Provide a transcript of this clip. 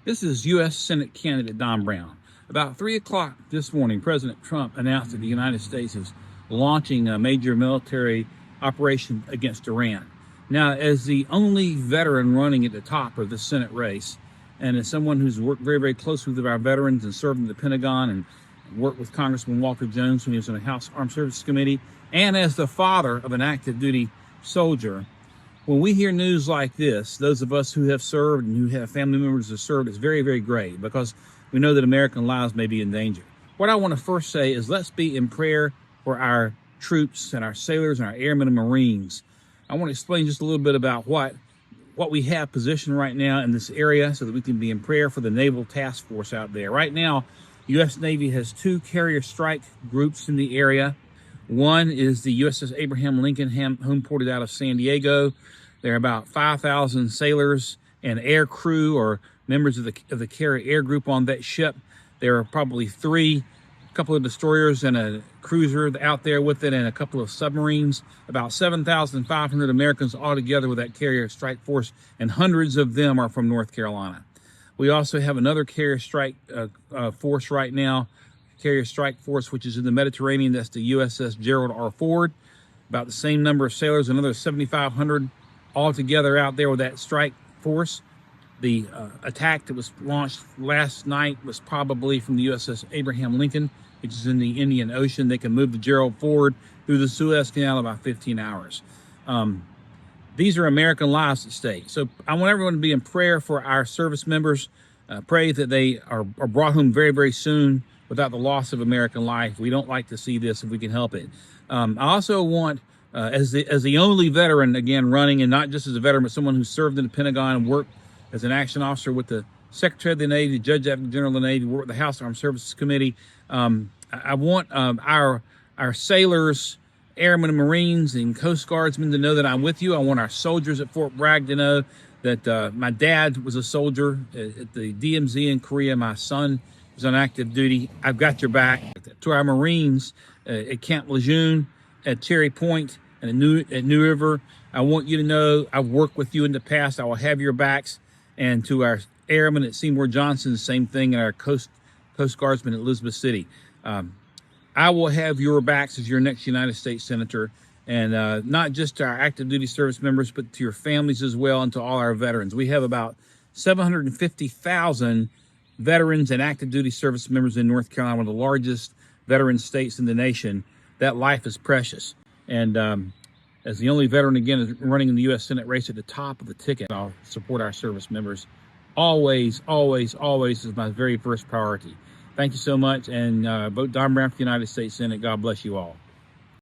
This is U.S. Senate candidate Don Brown. About 3 o'clock this morning, President Trump announced that the United States is launching a major military operation against Iran. Now, as the only veteran running at the top of the Senate race, and as someone who's worked very, very closely with our veterans and served in the Pentagon and worked with Congressman Walter Jones when he was on the House Armed Services Committee, and as the father of an active duty soldier, when we hear news like this, those of us who have served and who have family members who have served, it's very, very great because we know that American lives may be in danger. What I want to first say is let's be in prayer for our troops and our sailors and our airmen and Marines. I want to explain just a little bit about what we have positioned right now in this area so that we can be in prayer for the Naval Task Force out there. Right now, U.S. Navy has 2 carrier strike groups in the area. One is the USS Abraham Lincoln, home ported out of San Diego. There are about 5,000 sailors and air crew or members of the carrier air group on that ship. There are probably 3, a couple of destroyers and a cruiser out there with it, and a couple of submarines. About 7,500 Americans altogether with that carrier strike force, and hundreds of them are from North Carolina. We also have another carrier strike force right now, carrier strike force, which is in the Mediterranean. That's the USS Gerald R. Ford. About the same number of sailors, another 7,500 altogether out there with that strike force. The attack that was launched last night was probably from the USS Abraham Lincoln, which is in the Indian Ocean. They can move the Gerald Ford through the Suez Canal in about 15 hours. These are American lives at stake. So I want everyone to be in prayer for our service members. Pray that they are brought home very, very soon without the loss of American life. We don't like to see this if we can help it. I also want, as the only veteran, again, running, and not just as a veteran, but someone who served in the Pentagon and worked as an action officer with the Secretary of the Navy, the Judge Advocate General of the Navy, worked with the House Armed Services Committee. I want our sailors, airmen and Marines and Coast Guardsmen to know that I'm with you. I want our soldiers at Fort Bragg to know that my dad was a soldier at the DMZ in Korea. My son was on active duty. I've got your back. To our Marines at Camp Lejeune, at Cherry Point, and at New River, I want you to know I've worked with you in the past. I will have your backs. And to our airmen at Seymour Johnson, the same thing, and our Coast Guardsmen at Elizabeth City. I will have your backs as your next United States Senator, and not just to our active duty service members, but to your families as well, and to all our veterans. We have about 750,000 veterans and active duty service members in North Carolina, one of the largest veteran states in the nation. That life is precious. And as the only veteran, again, running in the U.S. Senate race at the top of the ticket, I'll support our service members. Always, always, always is my very first priority. Thank you so much, and vote Don Brown for the United States Senate. God bless you all.